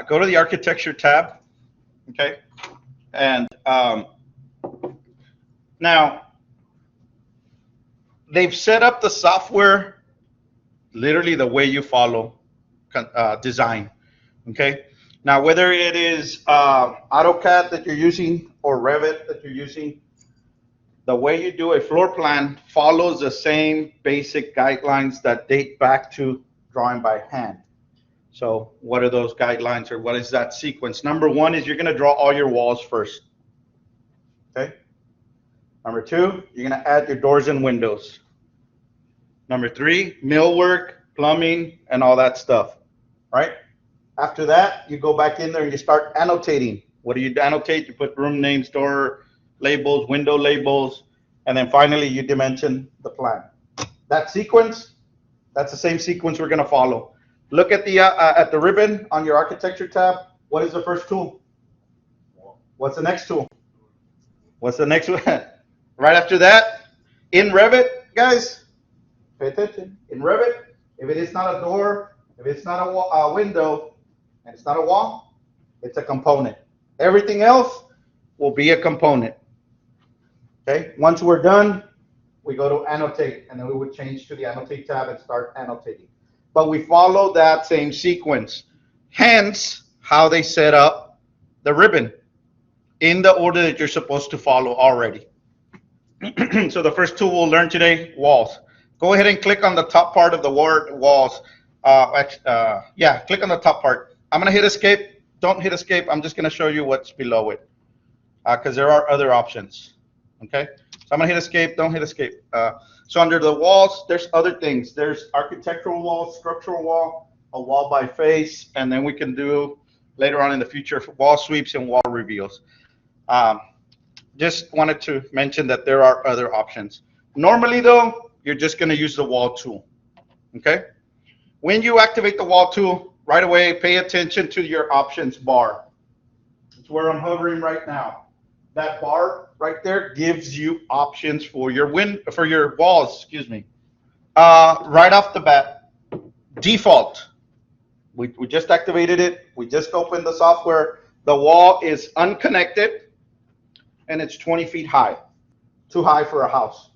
Go to the architecture tab, okay? And now they've set up the software literally the way you follow design, okay? Now, whether it is AutoCAD that you're using or Revit that you're using, the way you do a floor plan follows the same basic guidelines that date back to drawing by hand. So what are those guidelines, or what is that sequence? Number one is you're going to draw all your walls first. Okay. Number two, you're going to add your doors and windows. Number three, millwork, plumbing, and all that stuff. Right? After that, you go back in there and you start annotating. What do you annotate? You put room names, door labels, window labels, and then finally you dimension the plan. That sequence, that's the same sequence we're going to follow. Look at the ribbon on your architecture tab. What is the first tool? What's the next tool? What's the next one? Right after that, in Revit, guys, pay attention. In Revit, if it is not a door, if it's not a window, and it's not a wall, it's a component. Everything else will be a component. Okay. Once we're done, we go to annotate, and then we would change to the annotate tab and start annotating. But we follow that same sequence. Hence, how they set up the ribbon in the order that you're supposed to follow already. So the first tool we'll learn today, walls. Go ahead and click on the top part of the word walls. Yeah, click on the top part. I'm going to hit escape. Don't hit escape. I'm just going to show you what's below it because there are other options. Okay, so I'm going to hit escape. Don't hit escape. So under the walls, there's other things. There's architectural wall, structural wall, a wall by face, and then we can do later on in the future wall sweeps and wall reveals. Just wanted to mention that there are other options. Normally, though, you're just going to use the wall tool. Okay? When you activate the wall tool, right away, pay attention to your options bar. It's where I'm hovering right now. That bar right there gives you options for your walls, excuse me. Right off the bat, default. We just activated it. We just opened the software. The wall is unconnected, and it's 20 feet high. Too high for a house.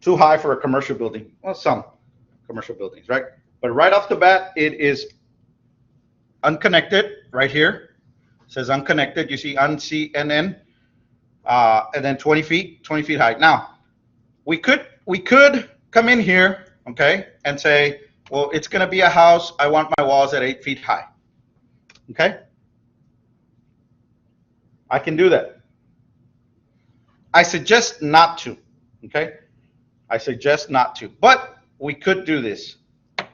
Too high for a commercial building. Well, some commercial buildings, right? But right off the bat, it is unconnected right here. It says unconnected. You see UNCNN. And then 20 feet high. Now, we could come in here, okay, and say, well, it's going to be a house. I want my walls at 8 feet high. Okay? I can do that. I suggest not to, okay? I suggest not to, but we could do this. All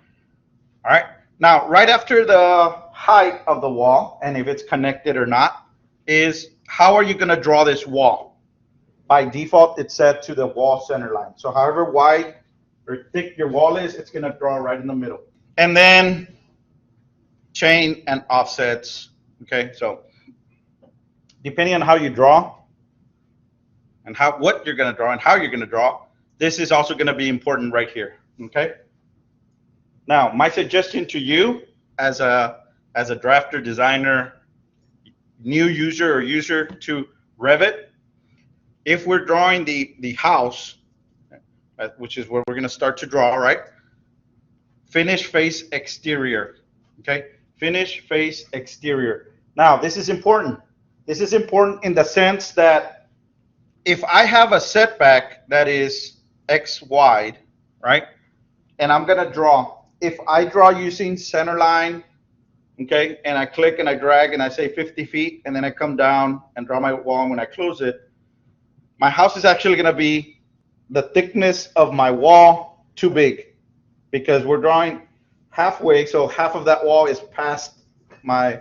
right? Now, right after the height of the wall, and if it's connected or not, is how are you going to draw this wall? By default, it's set to the wall center line. So however wide or thick your wall is, it's going to draw right in the middle. And then chain and offsets. Okay, so depending on how you draw and what you're going to draw and how you're going to draw, this is also going to be important right here. Okay. Now, my suggestion to you as a drafter, designer, new user or user to Revit, if we're drawing the house, which is where we're going to start to draw, right? Finish face exterior, okay? Finish face exterior. Now, this is important. This is important in the sense that if I have a setback that is X wide, right? And I'm going to draw. If I draw using center line, okay, and I click and I drag and I say 50 feet, and then I come down and draw my wall, and when I close it, my house is actually going to be the thickness of my wall too big because we're drawing halfway, so half of that wall is past my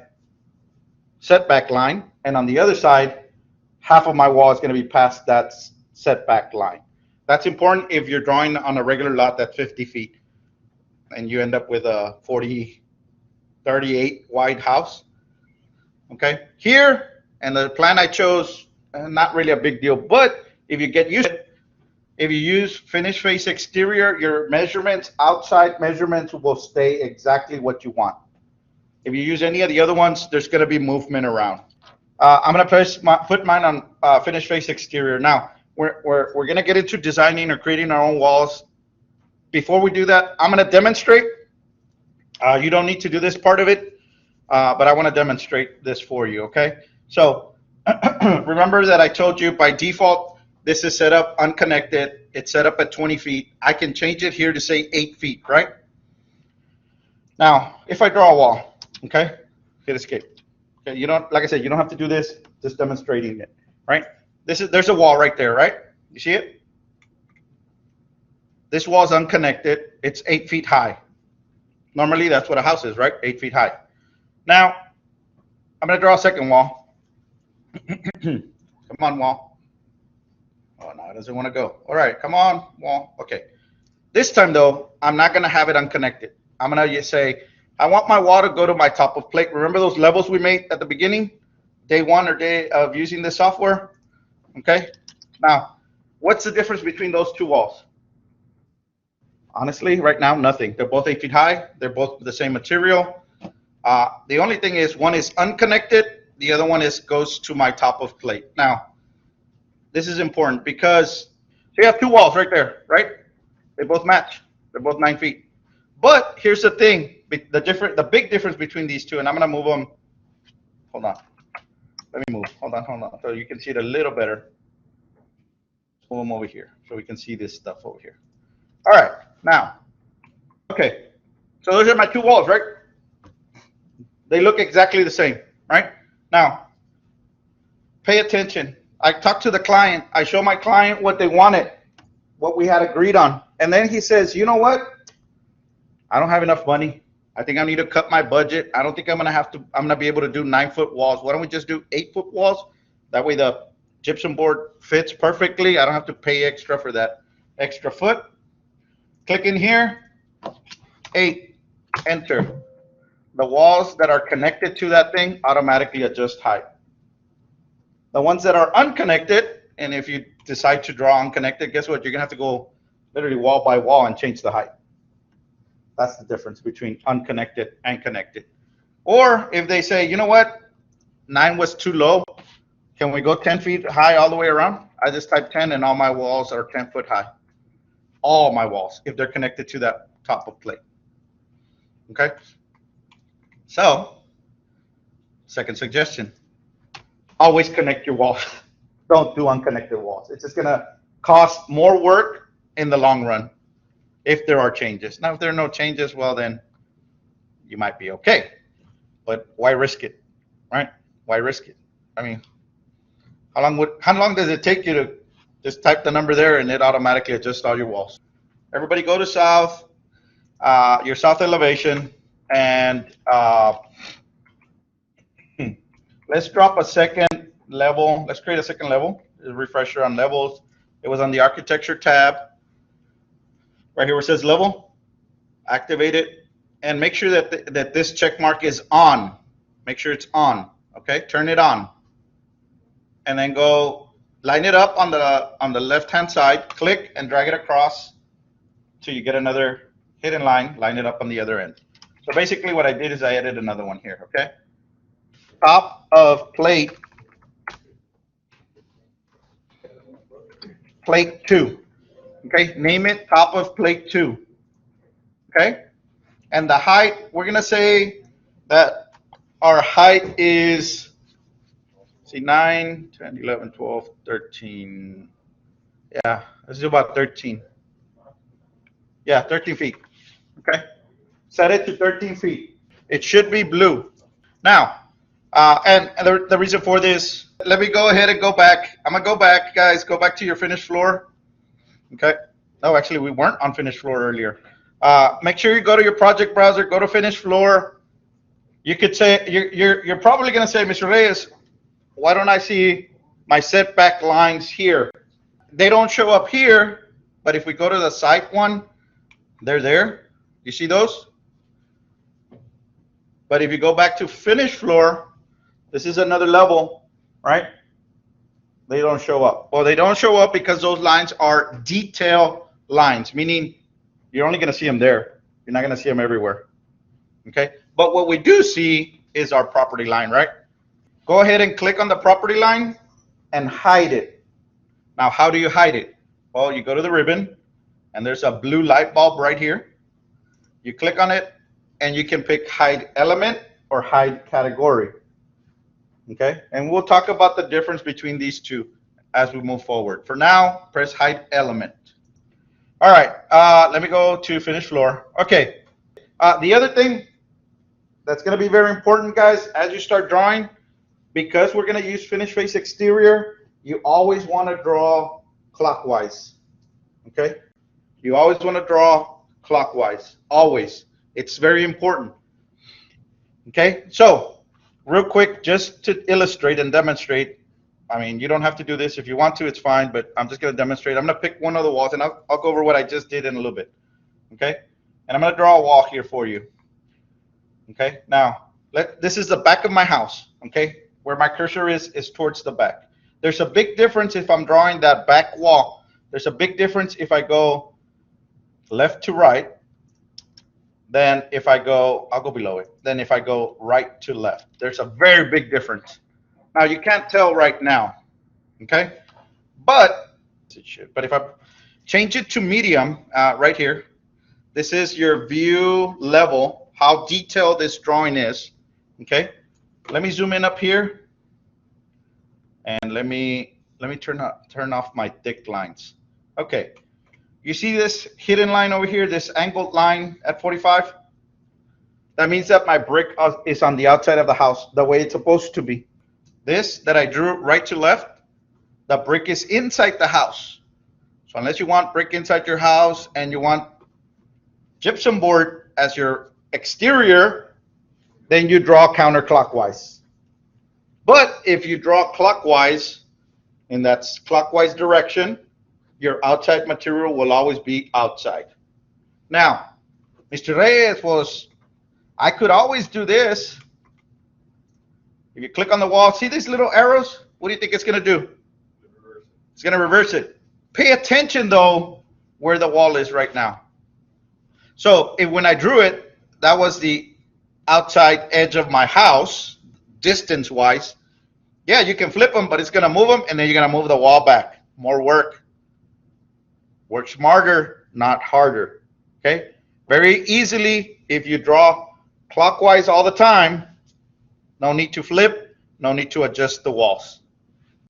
setback line, and on the other side, half of my wall is going to be past that setback line. That's important if you're drawing on a regular lot that's 50 feet and you end up with a 38 wide house. Okay, here, and the plan I chose, not really a big deal, but if you get used to it, if you use finish face exterior, your measurements, outside measurements will stay exactly what you want. If you use any of the other ones, there's going to be movement around. I'm going to put mine on finished face exterior. Now, we're going to get into designing or creating our own walls. Before we do that, I'm going to demonstrate. You don't need to do this part of it, but I want to demonstrate this for you, okay? So remember that I told you by default, this is set up unconnected. It's set up at 20 feet. I can change it here to say 8 feet, right? Now, if I draw a wall, okay, hit escape. Okay, you don't, like I said, you don't have to do this, just demonstrating it, right? There's a wall right there, right? You see it? This wall is unconnected. It's 8 feet high. Normally, that's what a house is, right? 8 feet high. Now, I'm going to draw a second wall. Come on, wall. Oh, no, it doesn't want to go. All right, come on, wall. Okay. This time, though, I'm not going to have it unconnected. I'm going to say, I want my wall to go to my top of plate. Remember those levels we made at the beginning? Day one or day of using this software? Okay. Now, what's the difference between those two walls? Honestly, right now, nothing. They're both 8 feet high. They're both the same material. The only thing is one is unconnected. The other one goes to my top of plate. Now, this is important because so you have two walls right there, right? They both match. They're both 9 feet. But here's the thing, the big difference between these two, and I'm going to move them. Hold on. Let me move. Hold on. So you can see it a little better. Move them over here so we can see this stuff over here. All right. Now, okay. So those are my two walls, right? They look exactly the same, right? Now, pay attention. I talk to the client. I show my client what they wanted, what we had agreed on. And then he says, you know what? I don't have enough money. I think I need to cut my budget. I don't think I'm going to be able to do 9-foot walls. Why don't we just do 8-foot walls? That way the gypsum board fits perfectly. I don't have to pay extra for that extra foot. Click in here, 8, enter. The walls that are connected to that thing automatically adjust height. The ones that are unconnected, and if you decide to draw unconnected, guess what? You're going to have to go literally wall by wall and change the height. That's the difference between unconnected and connected. Or if they say, you know what, 9 was too low, can we go 10 feet high all the way around? I just type 10 and all my walls are 10 foot high. All my walls, if they're connected to that top of plate. Okay? So, second suggestion, always connect your walls. Don't do unconnected walls. It's just going to cost more work in the long run if there are changes. Now, if there are no changes, well, then you might be okay. But why risk it, right? Why risk it? I mean, how long does it take you to just type the number there and it automatically adjusts all your walls? Everybody go to south, your south elevation, and let's drop a second level. Let's create a second level. A refresher on levels. It was on the architecture tab. Right here where it says level, activate it, and make sure that this check mark is on. Make sure it's on, okay? Turn it on. And then go line it up on the left-hand side, click and drag it across till you get another hidden line, line it up on the other end. So basically what I did is I added another one here, okay? Top of plate 2. Okay, name it top of plate 2. Okay, and the height, we're gonna say that our height is, see, 9, 10, 11, 12, 13. Yeah, let's do about 13. Yeah, 13 feet. Okay, set it to 13 feet. It should be blue. Now, and the reason for this, let me go ahead and go back. I'm gonna go back, guys. Go back to your finished floor. Okay. No, actually, we weren't on finished floor earlier. Make sure you go to your project browser, go to finished floor. You could say, you're probably going to say, Mr. Reyes, why don't I see my setback lines here? They don't show up here, but if we go to the site one, they're there. You see those? But if you go back to finished floor, this is another level, right? They don't show up. Well, they don't show up because those lines are detail lines, meaning you're only going to see them there. You're not going to see them everywhere. Okay? But what we do see is our property line, right? Go ahead and click on the property line and hide it. Now, how do you hide it? Well, you go to the ribbon, and there's a blue light bulb right here. You click on it, and you can pick hide element or hide category. Okay, and we'll talk about the difference between these two as we move forward. For now, press hide element. All right, let me go to finish floor. Okay, the other thing that's going to be very important, guys, as you start drawing, because we're going to use finish face exterior, you always want to draw clockwise. Okay, you always want to draw clockwise, always. It's very important. Okay, so real quick, just to illustrate and demonstrate, I mean, you don't have to do this. If you want to, it's fine, but I'm just going to demonstrate. I'm going to pick one of the walls, and I'll go over what I just did in a little bit. Okay, and I'm going to draw a wall here for you. Okay, now, this is the back of my house. Okay, where my cursor is towards the back. There's a big difference if I'm drawing that back wall. There's a big difference if I go left to right. Then if I go, I'll go below it. Then if I go right to left, there's a very big difference. Now you can't tell right now, okay? But if I change it to medium right here, this is your view level, how detailed this drawing is, okay? Let me zoom in up here, and let me turn off my thick lines. Okay. You see this hidden line over here, this angled line at 45? That means that my brick is on the outside of the house, the way it's supposed to be. This that I drew right to left, the brick is inside the house. So unless you want brick inside your house and you want gypsum board as your exterior, then you draw counterclockwise. But if you draw clockwise, in that clockwise direction, your outside material will always be outside. Now, Mr. Reyes I could always do this. If you click on the wall, see these little arrows? What do you think it's going to do? It's going to reverse it. Pay attention, though, where the wall is right now. So when I drew it, that was the outside edge of my house, distance-wise. Yeah, you can flip them, but it's going to move them, and then you're going to move the wall back. More work. Work smarter, not harder. Okay? Very easily, if you draw clockwise all the time, no need to flip, no need to adjust the walls.